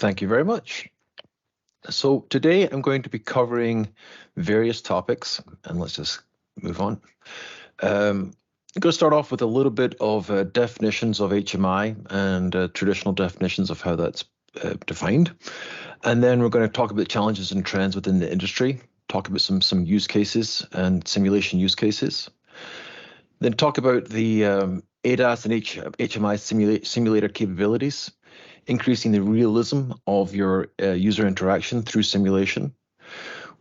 Thank you very much. So today I'm going to be covering various topics, and let's just move on. I'm going to start off with a little bit of definitions of HMI and traditional definitions of how that's defined. And then we're going to talk about challenges and trends within the industry, talk about some use cases and simulation use cases. Then talk about the ADAS and HMI simulator capabilities, increasing the realism of your user interaction through simulation.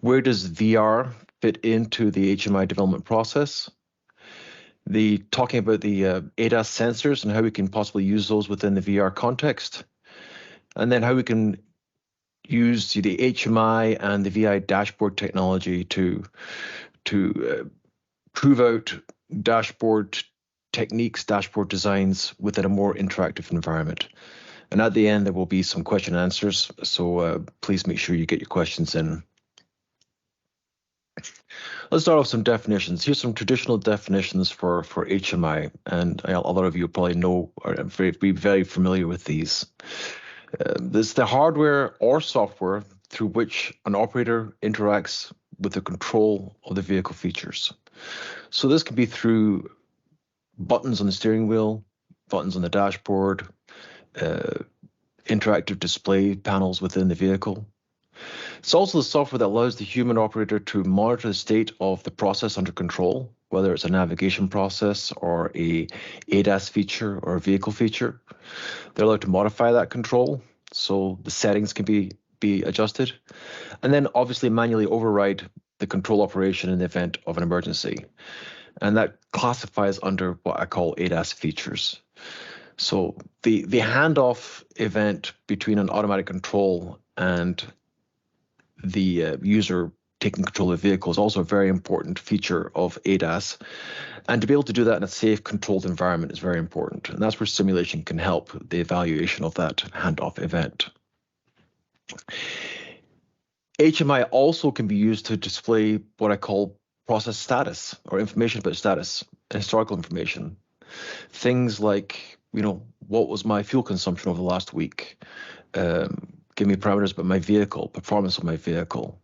Where does VR fit into the HMI development process? Talking about the ADAS sensors and how we can possibly use those within the VR context. And then how we can use the HMI and the VI dashboard technology to prove out dashboard techniques, dashboard designs within a more interactive environment. And at the end, there will be some question and answers, so please make sure you get your questions in. Let's start off with some definitions. Here's some traditional definitions for HMI, and a lot of you probably know or are very familiar with these. This is the hardware or software through which an operator interacts with the control of the vehicle features. So this can be through buttons on the steering wheel, buttons on the dashboard, interactive display panels within the vehicle. It's also the software that allows the human operator to monitor the state of the process under control, whether it's a navigation process or a ADAS feature or a vehicle feature. They're allowed to modify that control, so the settings can be adjusted, and then obviously manually override the control operation in the event of an emergency. And that classifies under what I call ADAS features. So the handoff event between an automatic control and the user taking control of the vehicle is also a very important feature of ADAS. And to be able to do that in a safe, controlled environment is very important. And that's where simulation can help the evaluation of that handoff event. HMI also can be used to display what I call process status or information about status and historical information. Things like, what was my fuel consumption over the last week? Give me parameters about my vehicle, performance of my vehicle.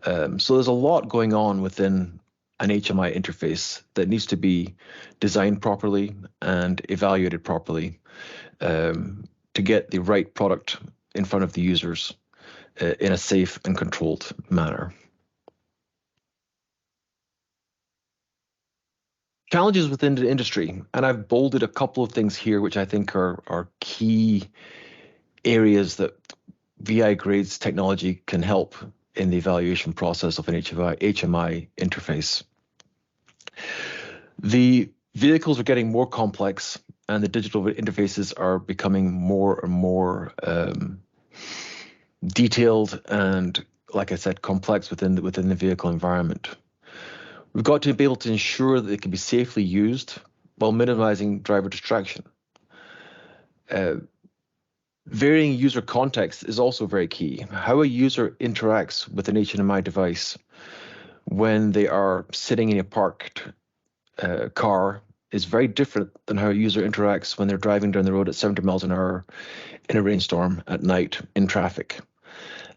So there's a lot going on within an HMI interface that needs to be designed properly and evaluated properly to get the right product in front of the users in a safe and controlled manner. Challenges within the industry, and I've bolded a couple of things here which I think are key areas that VI grades technology can help in the evaluation process of an HMI interface. The vehicles are getting more complex and the digital interfaces are becoming more and more detailed and, like I said, complex within the vehicle environment. We've got to be able to ensure that it can be safely used while minimizing driver distraction. Varying user context is also very key. How a user interacts with an HMI device when they are sitting in a parked car is very different than how a user interacts when they're driving down the road at 70 miles an hour in a rainstorm at night in traffic.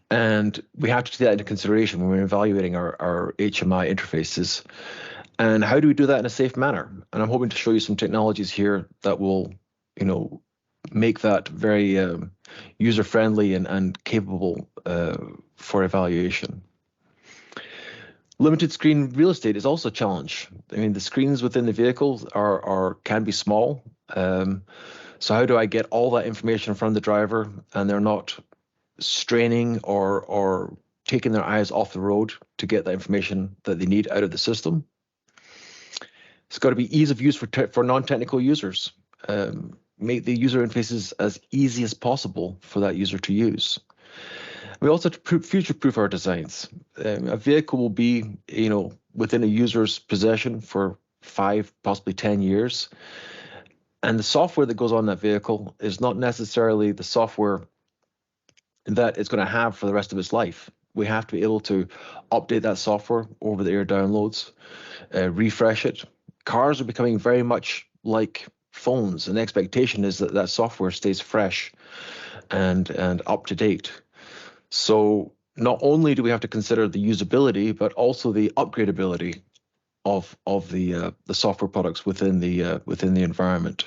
And we have to take that into consideration when we're evaluating our HMI interfaces. And how do we do that in a safe manner? And I'm hoping to show you some technologies here that will, make that very user-friendly and capable for evaluation. Limited screen real estate is also a challenge. I mean, the screens within the vehicles can be small. So how do I get all that information from the driver and they're not straining or taking their eyes off the road to get that information that they need out of the system? It's got to be ease of use for non-technical users. Make the user interfaces as easy as possible for that user to use. We also have to future-proof our designs. A vehicle will be, within a user's possession for 5, possibly 10 years. And the software that goes on that vehicle is not necessarily the software that it's going to have for the rest of its life. We have to be able to update that software over the air downloads, refresh it. Cars are becoming very much like phones, and the expectation is that that software stays fresh and up to date. So not only do we have to consider the usability, but also the upgradability of the software products within the environment.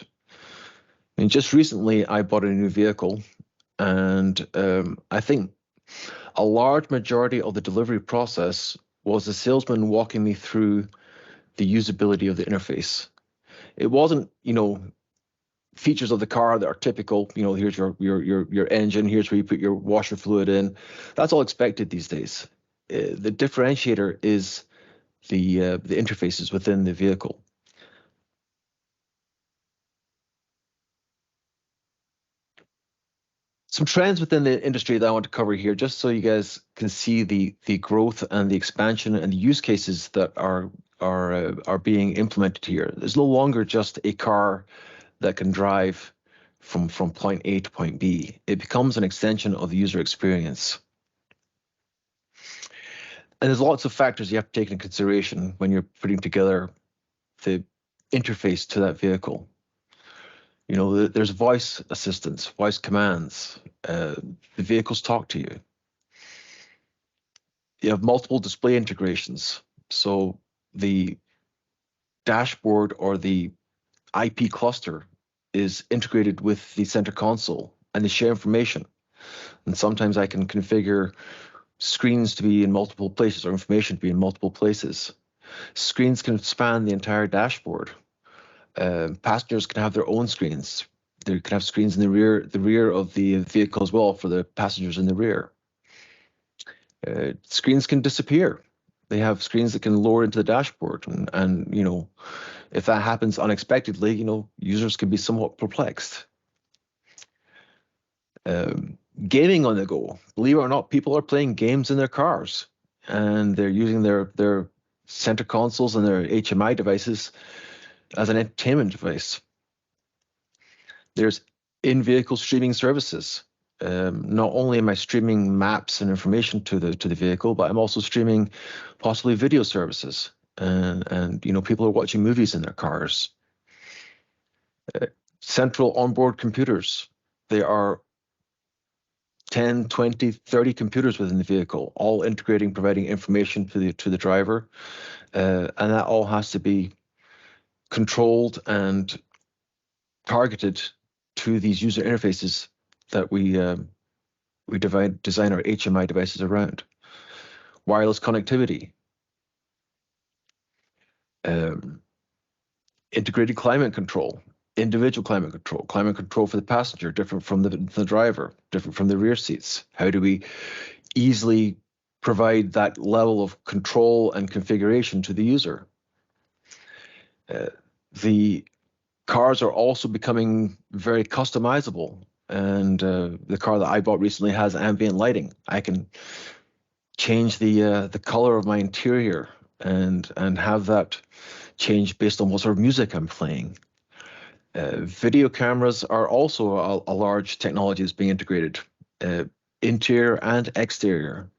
And just recently, I bought a new vehicle, and I think a large majority of the delivery process was the salesman walking me through the usability of the interface. It wasn't, features of the car that are typical. Here's your engine. Here's where you put your washer fluid in. That's all expected these days. The differentiator is the interfaces within the vehicle. Some trends within the industry that I want to cover here, just so you guys can see the growth and the expansion and the use cases that are being implemented here. There's no longer just a car that can drive from point A to point B. It becomes an extension of the user experience. And there's lots of factors you have to take into consideration when you're putting together the interface to that vehicle. There's voice assistance, voice commands. The vehicles talk to you. You have multiple display integrations. So the dashboard or the IP cluster is integrated with the center console, and they share information. And sometimes I can configure screens to be in multiple places or information to be in multiple places. Screens can span the entire dashboard. Passengers can have their own screens. They can have screens in the rear of the vehicle as well for the passengers in the rear. Screens can disappear. They have screens that can lower into the dashboard, and if that happens unexpectedly, users can be somewhat perplexed. Gaming on the go. Believe it or not, people are playing games in their cars, and they're using their center consoles and their HMI devices as an entertainment device. There's in-vehicle streaming services. Not only am I streaming maps and information to the vehicle, but I'm also streaming possibly video services. And people are watching movies in their cars. Central onboard computers. There are 10, 20, 30 computers within the vehicle, all integrating, providing information to the driver. And that all has to be controlled and targeted to these user interfaces that we design our HMI devices around. Wireless connectivity. Integrated climate control, individual climate control for the passenger, different from the driver, different from the rear seats. How do we easily provide that level of control and configuration to the user? The cars are also becoming very customizable, and the car that I bought recently has ambient lighting. I can change the color of my interior and have that change based on what sort of music I'm playing. Video cameras are also a large technology that's being integrated, interior and exterior.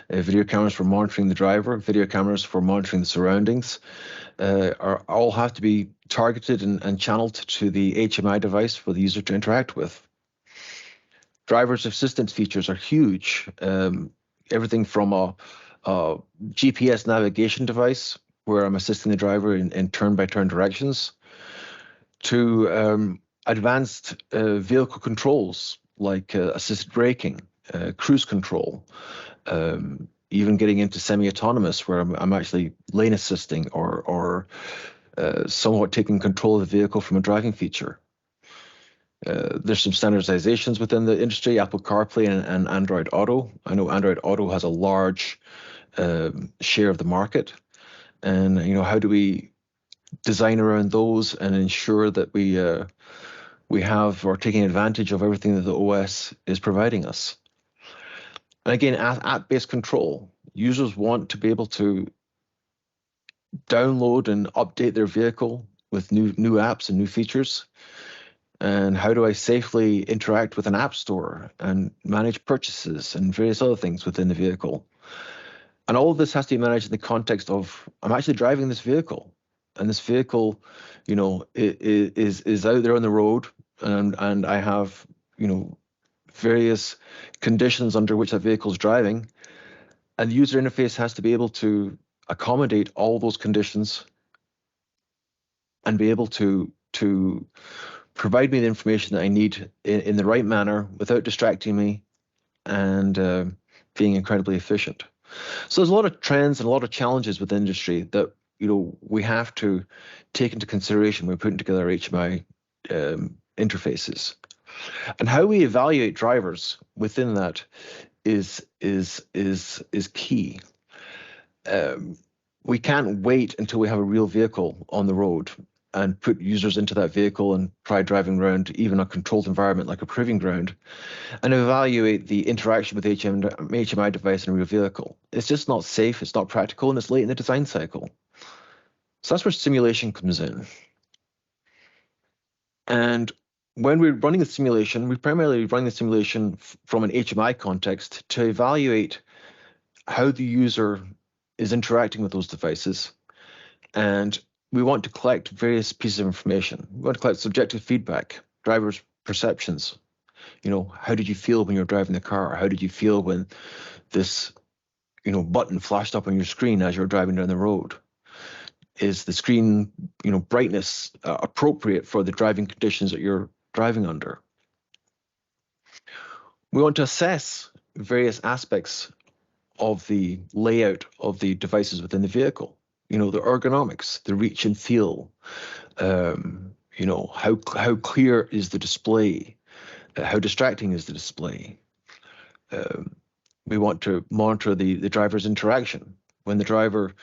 Video cameras for monitoring the driver, video cameras for monitoring the surroundings, all have to be targeted and channeled to the HMI device for the user to interact with. Driver's assistance features are huge. Everything from a GPS navigation device, where I'm assisting the driver in turn-by-turn directions, to advanced vehicle controls like assisted braking, cruise control, even getting into semi-autonomous, where I'm actually lane assisting or somewhat taking control of the vehicle from a driving feature. There's some standardizations within the industry, Apple CarPlay and Android Auto. I know Android Auto has a large share of the market. And, how do we design around those and ensure that we have or taking advantage of everything that the OS is providing us? And again, app-based control. Users want to be able to download and update their vehicle with new apps and new features. And how do I safely interact with an app store and manage purchases and various other things within the vehicle? And all of this has to be managed in the context of, I'm actually driving this vehicle, and this vehicle, is out there on the road, and I have, various conditions under which that vehicle is driving, and the user interface has to be able to accommodate all those conditions and be able to provide me the information that I need in the right manner without distracting me and being incredibly efficient. So there's a lot of trends and a lot of challenges with the industry that we have to take into consideration when we're putting together HMI interfaces. And how we evaluate drivers within that is key. We can't wait until we have a real vehicle on the road and put users into that vehicle and try driving around even a controlled environment like a proving ground and evaluate the interaction with the HMI device in a real vehicle. It's just not safe, it's not practical, and it's late in the design cycle. So that's where simulation comes in. And when we're running the simulation, we primarily run the simulation from an HMI context to evaluate how the user is interacting with those devices. And we want to collect various pieces of information. We want to collect subjective feedback, drivers' perceptions. How did you feel when you were driving the car? How did you feel when this, button flashed up on your screen as you're driving down the road? Is the screen, brightness appropriate for the driving conditions that you're driving under? We want to assess various aspects of the layout of the devices within the vehicle. The ergonomics, the reach and feel. How clear is the display? How distracting is the display? We want to monitor the driver's interaction. When the driver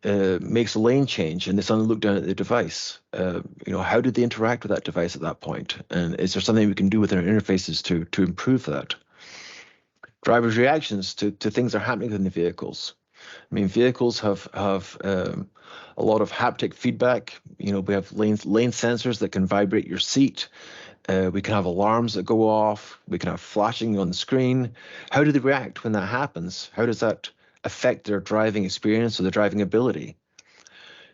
makes a lane change and they suddenly look down at the device, how did they interact with that device at that point? And is there something we can do within our interfaces to improve that? Drivers' reactions to things that are happening in the vehicles. I mean, vehicles have a lot of haptic feedback. We have lane sensors that can vibrate your seat. We can have alarms that go off. We can have flashing on the screen. How do they react when that happens? How does that affect their driving experience or their driving ability?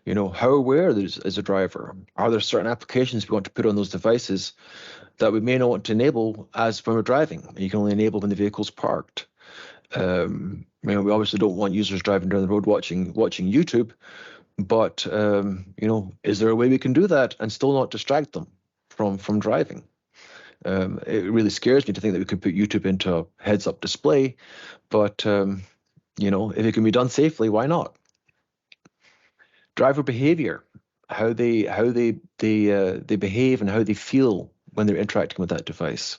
How aware is a driver? Are there certain applications we want to put on those devices that we may not want to enable as when we're driving? You can only enable when the vehicle's parked. We obviously don't want users driving down the road watching YouTube, but is there a way we can do that and still not distract them from driving? It really scares me to think that we could put YouTube into a heads-up display, but if it can be done safely, why not? Driver behavior, how they behave and how they feel when they're interacting with that device.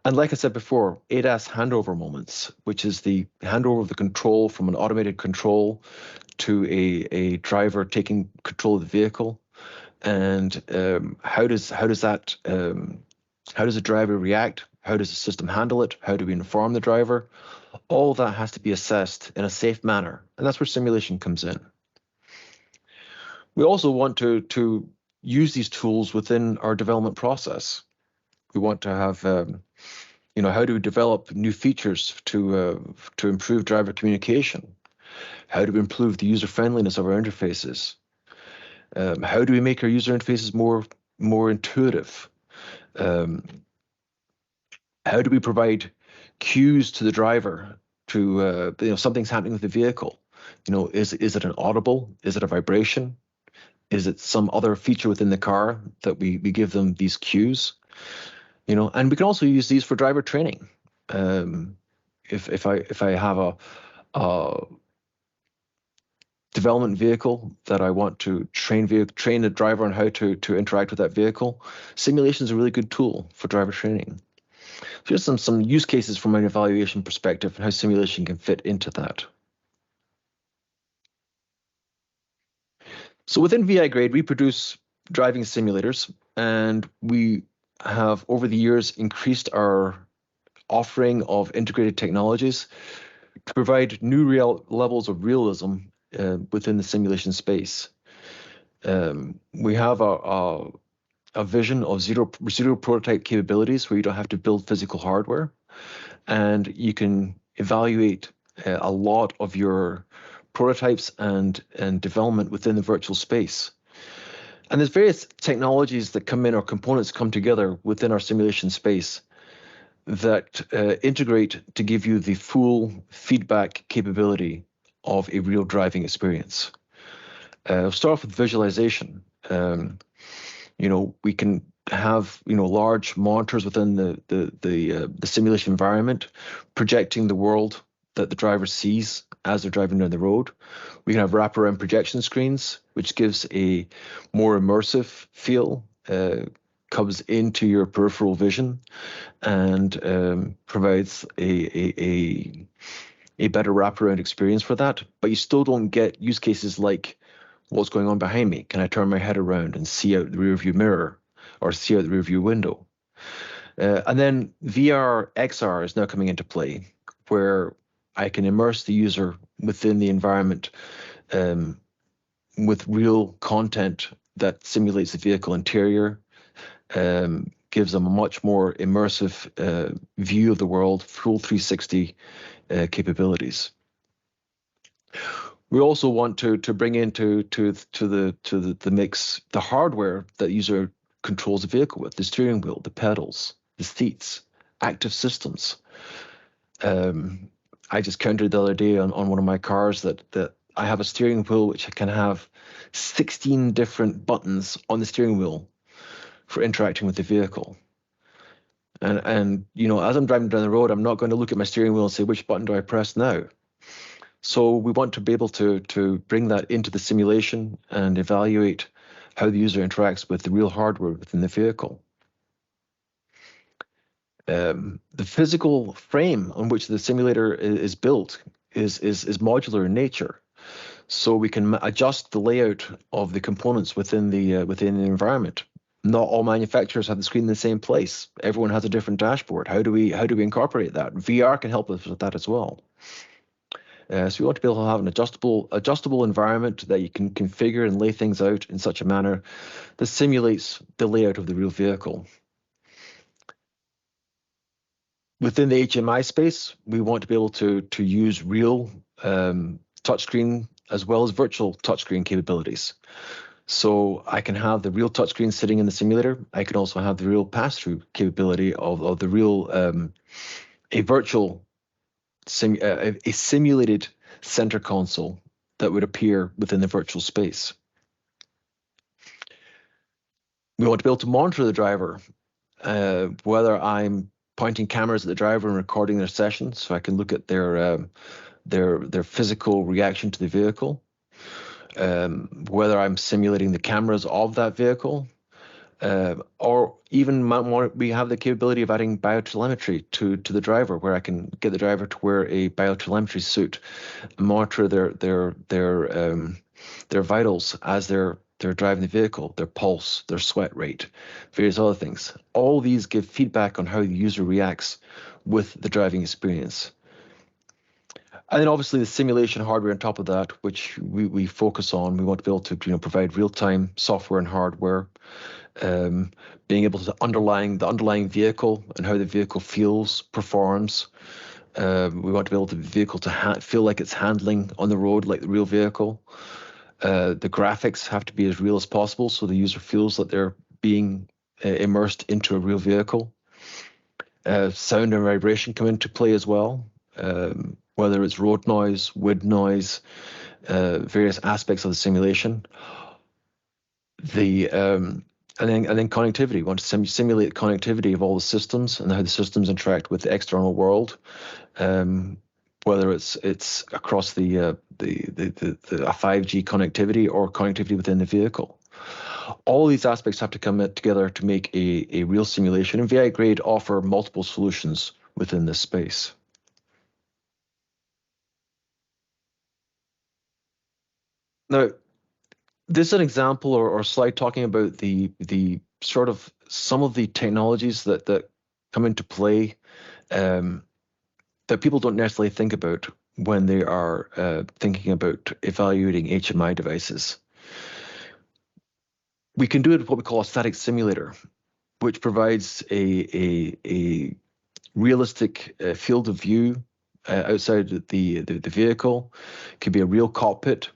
And like I said before, ADAS handover moments, which is the handover of the control from an automated control to a driver taking control of the vehicle. And how does the driver react? How does the system handle it? How do we inform the driver? All that has to be assessed in a safe manner, and that's where simulation comes in. We also want to use these tools within our development process. We want to have, how do we develop new features to improve driver communication? How do we improve the user friendliness of our interfaces? How do we make our user interfaces more intuitive? How do we provide cues to the driver to something's happening with the vehicle? Is it an audible? Is it a vibration? Is it some other feature within the car that we give them these cues? And we can also use these for driver training. If I have a development vehicle that I want to train the driver on how to interact with that vehicle, simulation is a really good tool for driver training. So here's some use cases from an evaluation perspective and how simulation can fit into that. So within VI Grade, we produce driving simulators, and we have over the years increased our offering of integrated technologies to provide new levels of realism within the simulation space. We have a vision of zero prototype capabilities where you don't have to build physical hardware, and you can evaluate a lot of your prototypes and development within the virtual space. And there's various technologies that come in, or components come together within our simulation space that integrate to give you the full feedback capability of a real driving experience. I'll start off with visualization. We can have large monitors within the simulation environment, projecting the world that the driver sees as they're driving down the road. We can have wraparound projection screens, which gives a more immersive feel, comes into your peripheral vision, and provides a better wraparound experience for that. But you still don't get use cases like what's going on behind me. Can I turn my head around and see out the rearview mirror or see out the rearview window? And then VR XR is now coming into play, where I can immerse the user within the environment with real content that simulates the vehicle interior, gives them a much more immersive view of the world, full 360 capabilities. We also want to bring into the mix the hardware that the user controls the vehicle with: the steering wheel, the pedals, the seats, active systems. I just counted the other day on one of my cars that I have a steering wheel which can have 16 different buttons on the steering wheel for interacting with the vehicle. And as I'm driving down the road, I'm not going to look at my steering wheel and say, which button do I press now? So we want to be able to bring that into the simulation and evaluate how the user interacts with the real hardware within the vehicle. The physical frame on which the simulator is built is modular in nature, so we can adjust the layout of the components within the environment. Not all manufacturers have the screen in the same place. Everyone has a different dashboard. How do we incorporate that? VR can help us with that as well. So we want to be able to have an adjustable environment that you can configure and lay things out in such a manner that simulates the layout of the real vehicle. Within the HMI space, we want to be able to use real touchscreen as well as virtual touchscreen capabilities. So I can have the real touchscreen sitting in the simulator. I can also have the real pass-through capability of the real a virtual a simulated center console that would appear within the virtual space. We want to be able to monitor the driver, whether I'm pointing cameras at the driver and recording their sessions, so I can look at their physical reaction to the vehicle, whether I'm simulating the cameras of that vehicle, or even we have the capability of adding biotelemetry to the driver, where I can get the driver to wear a biotelemetry suit and monitor their vitals as they're driving the vehicle, their pulse, their sweat rate, various other things. All these give feedback on how the user reacts with the driving experience. And then obviously the simulation hardware on top of that, which we focus on. We want to be able to provide real-time software and hardware, being able to underlying the underlying vehicle and how the vehicle feels, performs. We want to be able to the vehicle to feel like it's handling on the road like the real vehicle. The graphics have to be as real as possible, so the user feels that they're being immersed into a real vehicle. Sound and vibration come into play as well, whether it's road noise, wind noise, various aspects of the simulation. And then connectivity. We want to simulate connectivity of all the systems and how the systems interact with the external world. Whether it's across a 5G connectivity or connectivity within the vehicle. All these aspects have to come together to make a real simulation, and VI-Grade offer multiple solutions within this space. Now, this is an example or slide talking about the sort of some of the technologies that come into play that people don't necessarily think about when they are thinking about evaluating HMI devices. We can do it with what we call a static simulator, which provides a realistic field of view outside the vehicle. It could be a real cockpit.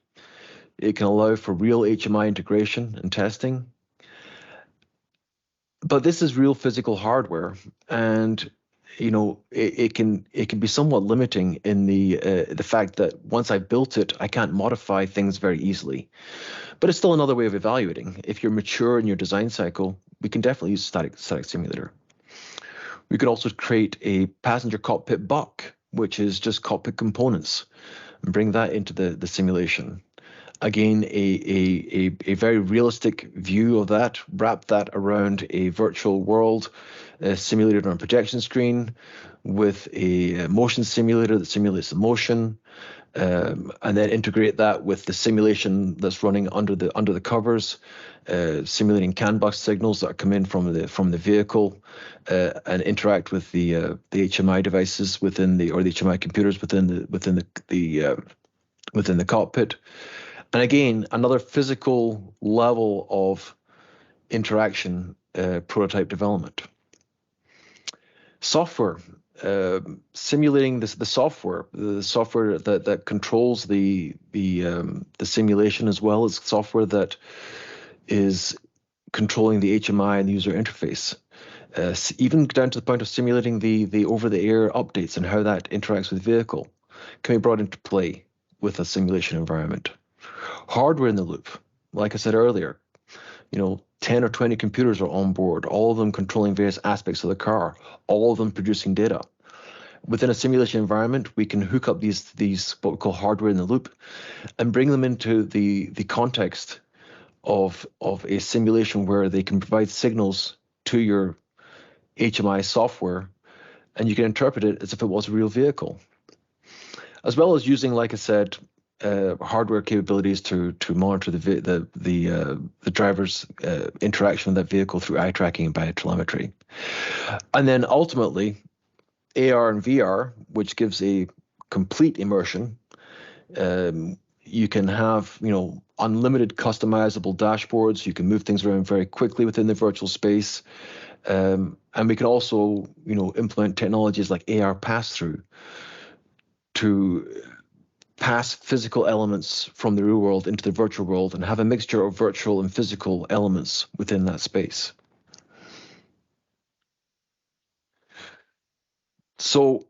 It can allow for real HMI integration and testing. But this is real physical hardware, and it can be somewhat limiting in the fact that once I've built it, I can't modify things very easily. But it's still another way of evaluating. If you're mature in your design cycle, we can definitely use static simulator. We could also create a passenger cockpit buck, which is just cockpit components, and bring that into the simulation. Again, a very realistic view of that, wrap that around a virtual world simulated on a projection screen with a motion simulator that simulates the motion, and then integrate that with the simulation that's running under the covers, simulating CAN bus signals that come in from the vehicle, and interact with the HMI devices or the HMI computers within the cockpit. And again, another physical level of interaction, prototype development. Software, simulating the software that controls the simulation, as well as software that is controlling the HMI and the user interface. Even down to the point of simulating the over-the-air updates and how that interacts with the vehicle can be brought into play with a simulation environment. Hardware in the loop, like I said earlier, 10 or 20 computers are on board, all of them controlling various aspects of the car, all of them producing data. Within a simulation environment, we can hook up these what we call hardware in the loop and bring them into the context of a simulation where they can provide signals to your HMI software, and you can interpret it as if it was a real vehicle. As well as using, like I said, hardware capabilities to monitor the driver's interaction with that vehicle through eye tracking and biotelemetry. And then ultimately, AR and VR, which gives a complete immersion. You can have, unlimited customizable dashboards. You can move things around very quickly within the virtual space. And we can also, implement technologies like AR pass-through to pass physical elements from the real world into the virtual world and have a mixture of virtual and physical elements within that space. So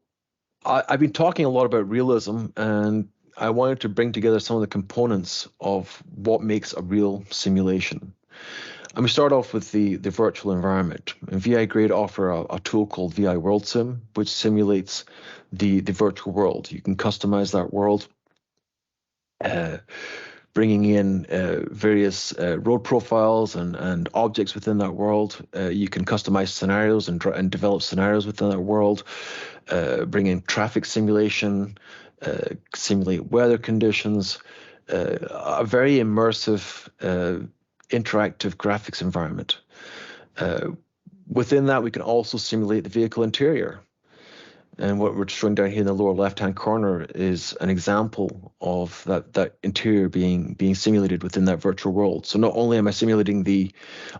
I've been talking a lot about realism, and I wanted to bring together some of the components of what makes a real simulation. And we start off with the virtual environment. And VI Grade offer a tool called VI World Sim, which simulates the virtual world. You can customize that world, bringing in various road profiles and objects within that world. You can customize scenarios and develop scenarios within that world, bring in traffic simulation, simulate weather conditions, a very immersive, interactive graphics environment. Within that, we can also simulate the vehicle interior. And what we're showing down here in the lower left-hand corner is an example of that interior being simulated within that virtual world. So not only am I simulating the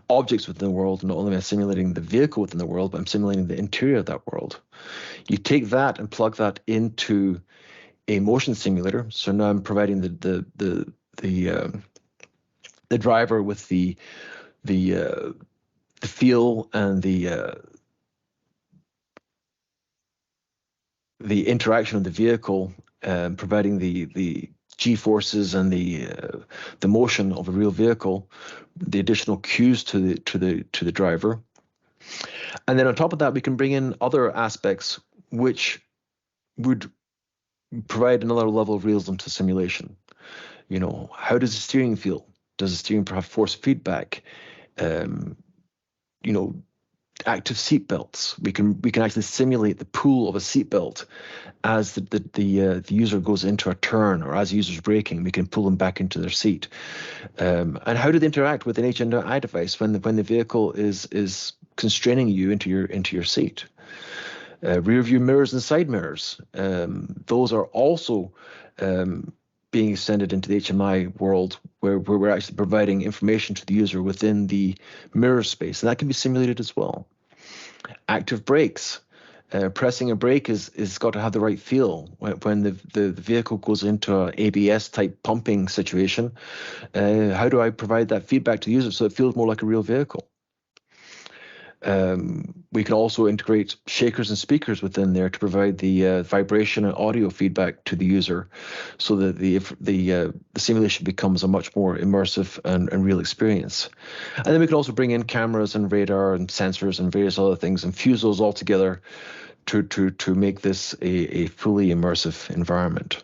objects within the world, not only am I simulating the vehicle within the world, but I'm simulating the interior of that world. You take that and plug that into a motion simulator. So now I'm providing the driver with the feel and the interaction of the vehicle, providing the G-forces and the motion of a real vehicle, the additional cues to the driver. And then on top of that, we can bring in other aspects which would provide another level of realism to simulation. How does the steering feel? Does the steering have force feedback? Active seat belts. We can actually simulate the pull of a seat belt as the user goes into a turn, or as the user's braking. We can pull them back into their seat. And how do they interact with an HMI device when the vehicle is constraining you into your seat? Rear view mirrors and side mirrors. Those are also being extended into the HMI world, where we're actually providing information to the user within the mirror space, and that can be simulated as well. Active brakes. Pressing a brake is got to have the right feel when the vehicle goes into an ABS type pumping situation. How do I provide that feedback to the user so it feels more like a real vehicle? We can also integrate shakers and speakers within there to provide the vibration and audio feedback to the user, so that the simulation becomes a much more immersive and real experience. And then we can also bring in cameras and radar and sensors and various other things and fuse those all together to make this a fully immersive environment.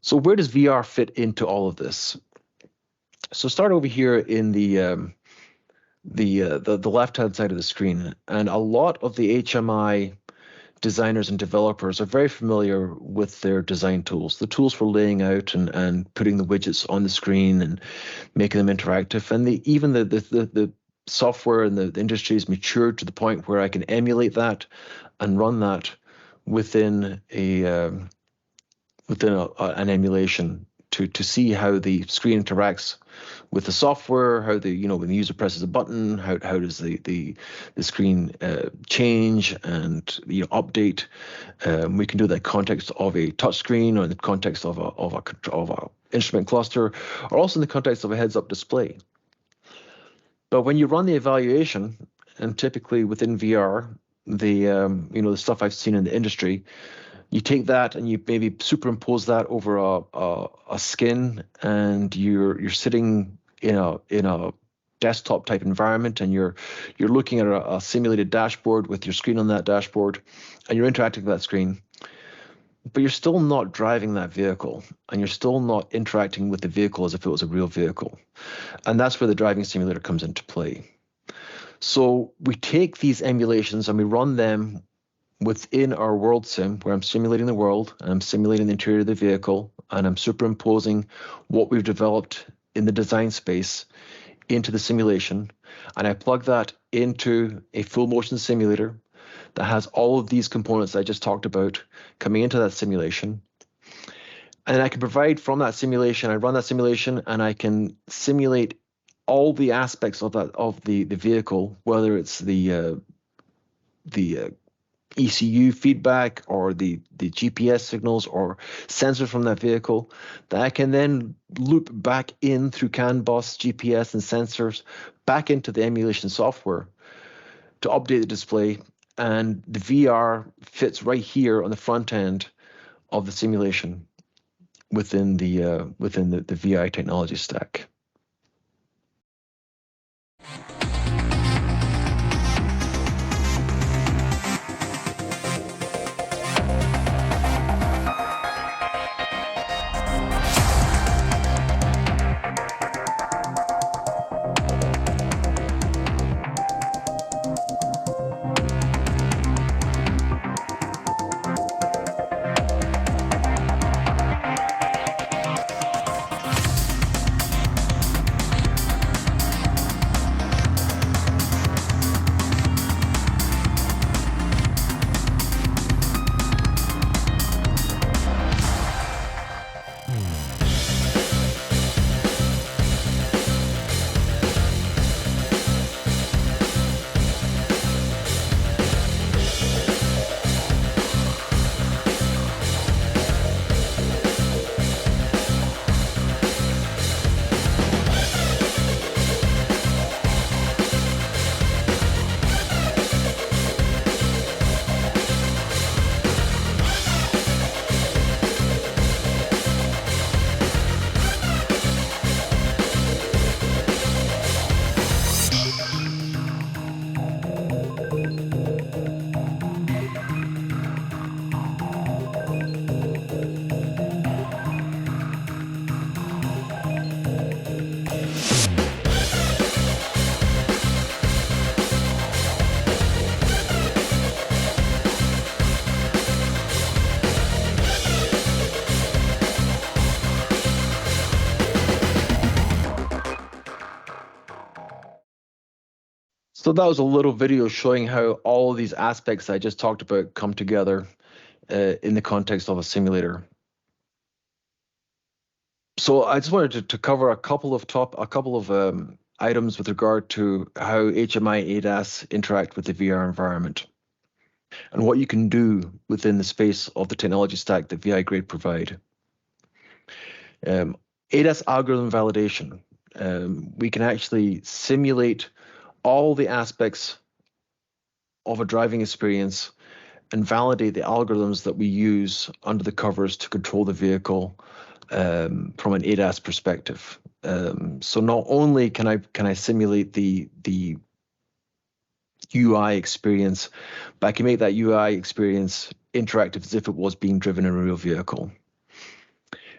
So where does VR fit into all of this? So start over here in the left-hand side of the screen, and a lot of the HMI designers and developers are very familiar with their design tools, the tools for laying out and putting the widgets on the screen and making them interactive, and even the software and the industry is matured to the point where I can emulate that and run that within an emulation to see how the screen interacts with the software, how when the user presses a button, how does the screen change and update. We can do that in the context of a touch screen, or in the context of a instrument cluster, or also in the context of a heads-up display. But when you run the evaluation, and typically within VR, the stuff I've seen in the industry, you take that and you maybe superimpose that over a skin, and you're sitting in a desktop type environment, and you're looking at a simulated dashboard with your screen on that dashboard, and you're interacting with that screen, but you're still not driving that vehicle, and you're still not interacting with the vehicle as if it was a real vehicle. And that's where the driving simulator comes into play. So we take these emulations and we run them within our world sim, where I'm simulating the world, and I'm simulating the interior of the vehicle, and I'm superimposing what we've developed in the design space into the simulation, and I plug that into a full motion simulator that has all of these components I just talked about coming into that simulation. And I can provide from that simulation, I run that simulation, and I can simulate all the aspects of the vehicle, whether it's the ECU feedback or the GPS signals or sensors from that vehicle, that I can then loop back in through CAN bus, GPS, and sensors back into the emulation software to update the display. And the VR fits right here on the front end of the simulation within the VI technology stack. So that was a little video showing how all of these aspects I just talked about come together in the context of a simulator. So I just wanted to cover a couple of items with regard to how HMI ADAS interact with the VR environment and what you can do within the space of the technology stack that VI Grade provide. ADAS algorithm validation. we can actually simulate all the aspects of a driving experience and validate the algorithms that we use under the covers to control the vehicle from an ADAS perspective. So not only can I simulate the UI experience, but I can make that UI experience interactive as if it was being driven in a real vehicle.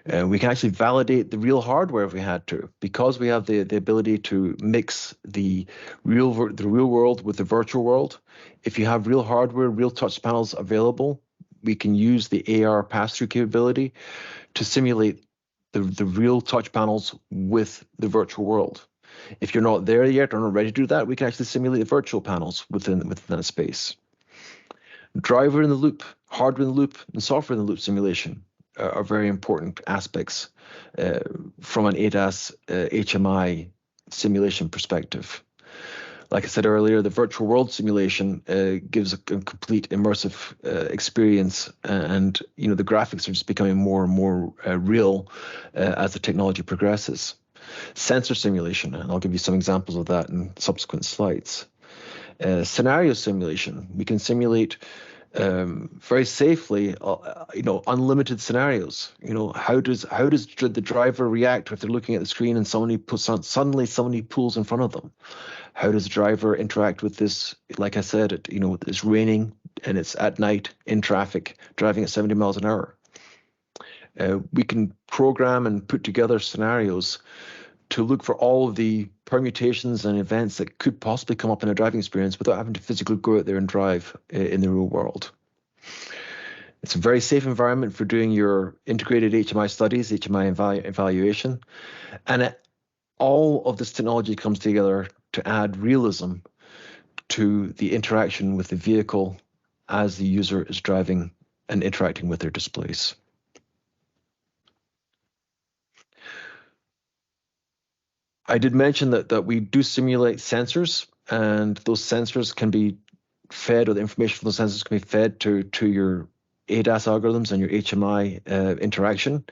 We can actually validate the real hardware if we had to, because we have the ability to mix the real world with the virtual world. If you have real hardware, real touch panels available, we can use the AR pass-through capability to simulate the real touch panels with the virtual world. If you're not there yet or not ready to do that, we can actually simulate the virtual panels within that space. Driver in the loop, hardware in the loop, and software in the loop simulation are very important aspects from an ADAS HMI simulation perspective. Like I said earlier, the virtual world simulation gives a complete immersive experience, and the graphics are just becoming more and more real as the technology progresses. Sensor simulation, and I'll give you some examples of that in subsequent slides. Scenario simulation, we can simulate very safely, unlimited scenarios. How does the driver react if they're looking at the screen and suddenly somebody pulls in front of them? How does the driver interact with this? Like I said, it's raining and it's at night in traffic, driving at 70 miles an hour. We can program and put together scenarios to look for all of the permutations and events that could possibly come up in a driving experience without having to physically go out there and drive in the real world. It's a very safe environment for doing your integrated HMI studies, HMI evaluation, and all of this technology comes together to add realism to the interaction with the vehicle as the user is driving and interacting with their displays. I did mention that we do simulate sensors, and those sensors can be fed, or the information from those sensors can be fed to your ADAS algorithms and your HMI interaction.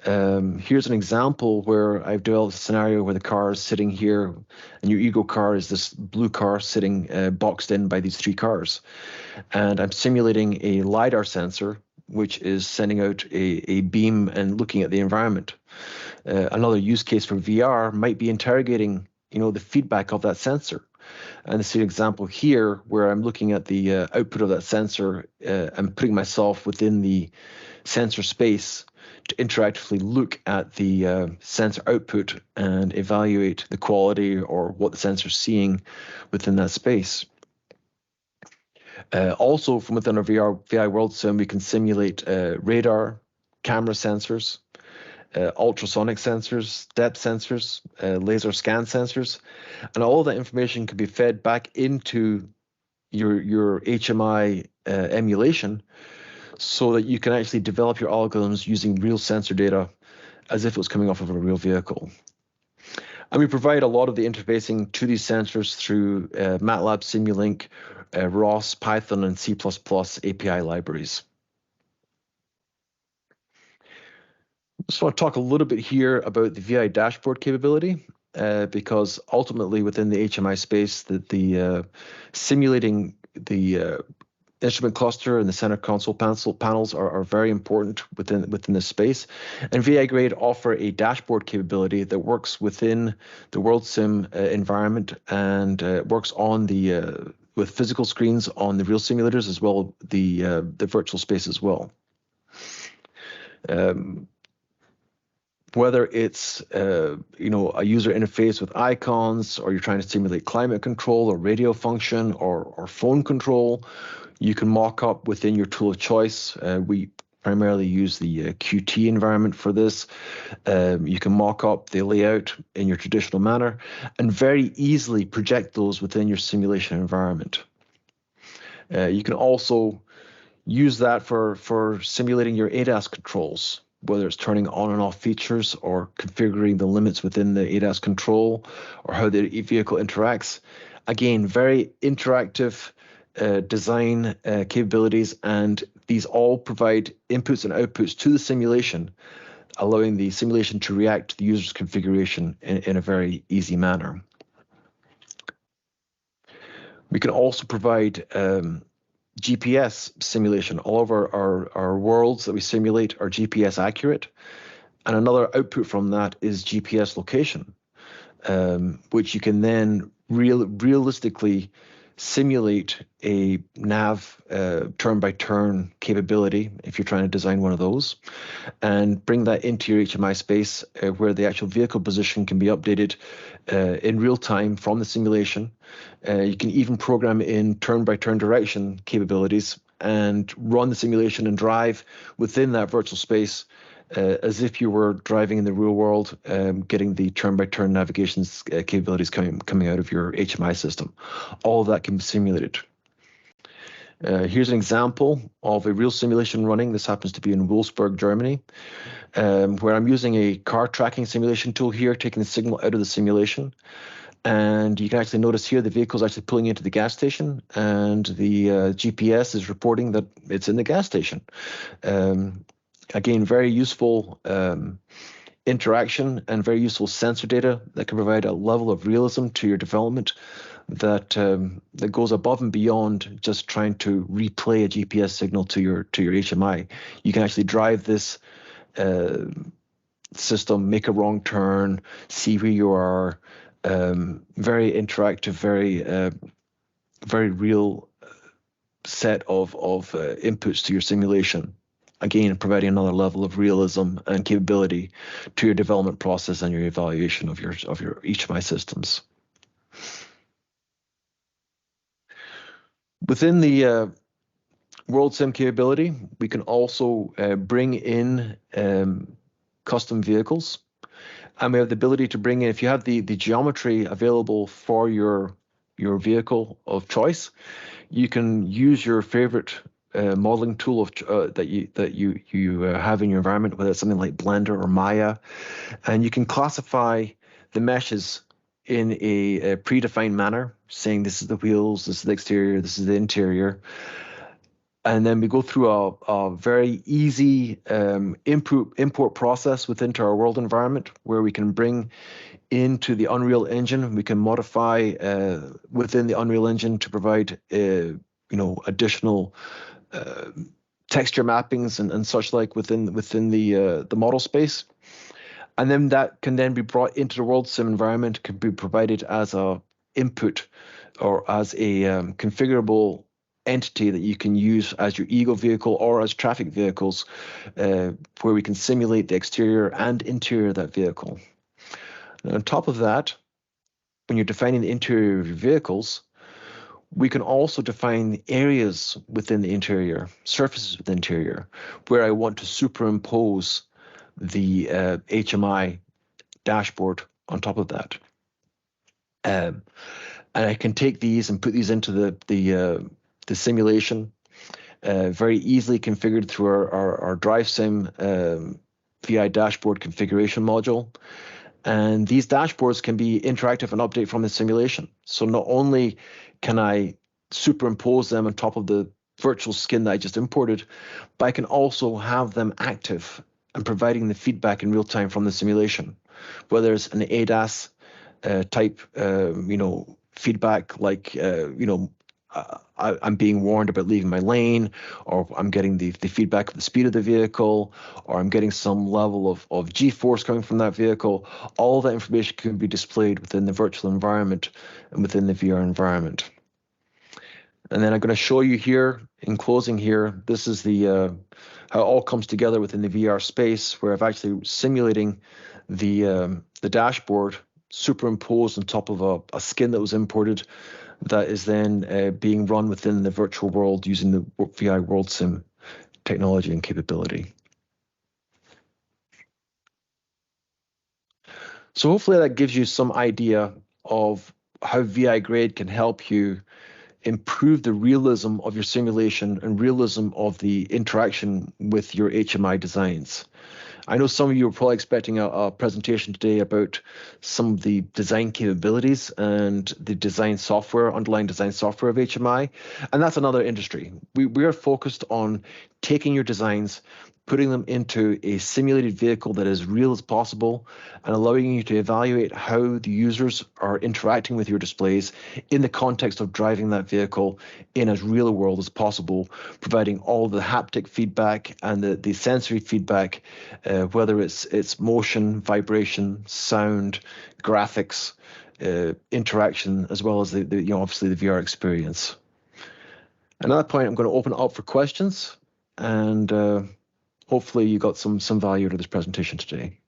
Here's an example where I've developed a scenario where the car is sitting here, and your ego car is this blue car sitting boxed in by these three cars. And I'm simulating a LiDAR sensor, which is sending out a beam and looking at the environment. Another use case for VR might be interrogating, the feedback of that sensor. And this is an example here where I'm looking at the output of that sensor and putting myself within the sensor space to interactively look at the sensor output and evaluate the quality or what the sensor's seeing within that space. Also, from within our VI World Sim, we can simulate radar, camera sensors, ultrasonic sensors, depth sensors, laser scan sensors, and all that information can be fed back into your HMI emulation so that you can actually develop your algorithms using real sensor data as if it was coming off of a real vehicle. And we provide a lot of the interfacing to these sensors through MATLAB, Simulink, ROS, Python, and C++ API libraries. Just want to talk a little bit here about the VI dashboard capability, because ultimately within the HMI space, the simulating the instrument cluster and the center console panels are very important within this space. And VI Grade offer a dashboard capability that works within the World Sim environment and works on the with physical screens on the real simulators as well the virtual space as well. Whether it's a user interface with icons, or you're trying to simulate climate control or radio function or phone control, you can mock up within your tool of choice. We primarily use the Qt environment for this. You can mock up the layout in your traditional manner and very easily project those within your simulation environment. You can also use that for simulating your ADAS controls, whether it's turning on and off features or configuring the limits within the ADAS control or how the vehicle interacts. Again, very interactive design capabilities, and these all provide inputs and outputs to the simulation, allowing the simulation to react to the user's configuration in a very easy manner. We can also provide GPS simulation. All of our worlds that we simulate are GPS accurate. And another output from that is GPS location, which you can then realistically simulate a nav turn-by-turn capability if you're trying to design one of those, and bring that into your HMI space where the actual vehicle position can be updated in real time from the simulation. You can even program in turn-by-turn direction capabilities and run the simulation and drive within that virtual space as if you were driving in the real world, getting the turn-by-turn navigation capabilities coming out of your HMI system. All of that can be simulated. Here's an example of a real simulation running. This happens to be in Wolfsburg, Germany, where I'm using a car tracking simulation tool here, taking the signal out of the simulation. And you can actually notice here the vehicle is actually pulling into the gas station, and the GPS is reporting that it's in the gas station. Again, very useful interaction and very useful sensor data that can provide a level of realism to your development that that goes above and beyond just trying to replay a GPS signal to your HMI. You can actually drive this system, make a wrong turn, see where you are. Very interactive, very real set of inputs to your simulation. Again, providing another level of realism and capability to your development process and your evaluation of your HMI systems. Within the World Sim capability, we can also bring in custom vehicles, and we have the ability to bring in, if you have the geometry available for your vehicle of choice, you can use your favorite modeling tool that you have in your environment, whether it's something like Blender or Maya, and you can classify the meshes in a predefined manner, saying this is the wheels, this is the exterior, this is the interior. And then we go through a very easy import process within our world environment, where we can bring into the Unreal Engine, we can modify within the Unreal Engine to provide additional texture mappings and such like within the model space. And then that can then be brought into the World Sim environment, can be provided as a input or as a configurable entity that you can use as your ego vehicle or as traffic vehicles, where we can simulate the exterior and interior of that vehicle. And on top of that, when you're defining the interior of your vehicles, we can also define areas within the interior, surfaces within the interior, where I want to superimpose the HMI dashboard on top of that. And I can take these and put these into the simulation, very easily configured through our DriveSim VI dashboard configuration module. And these dashboards can be interactive and update from the simulation. So not only can I superimpose them on top of the virtual skin that I just imported, but I can also have them active and providing the feedback in real time from the simulation, whether it's an ADAS type, feedback like, I'm being warned about leaving my lane, or I'm getting the feedback of the speed of the vehicle, or I'm getting some level of G-force coming from that vehicle. All that information can be displayed within the virtual environment and within the VR environment. And then I'm going to show you here, in closing here, this is the how it all comes together within the VR space, where I've actually simulating the dashboard superimposed on top of a skin that was imported, that is then being run within the virtual world using the VI World Sim technology and capability. So hopefully that gives you some idea of how VI Grade can help you improve the realism of your simulation and realism of the interaction with your HMI designs. I know some of you are probably expecting a presentation today about some of the design capabilities and the design software, underlying design software of HMI, and that's another industry. We are focused on taking your designs, putting them into a simulated vehicle that is real as possible, and allowing you to evaluate how the users are interacting with your displays in the context of driving that vehicle in as real a world as possible, providing all the haptic feedback and the sensory feedback, whether it's motion, vibration, sound, graphics, interaction, as well as the obviously the VR experience. And at that point, I'm going to open it up for questions, and hopefully you got some value out of this presentation today.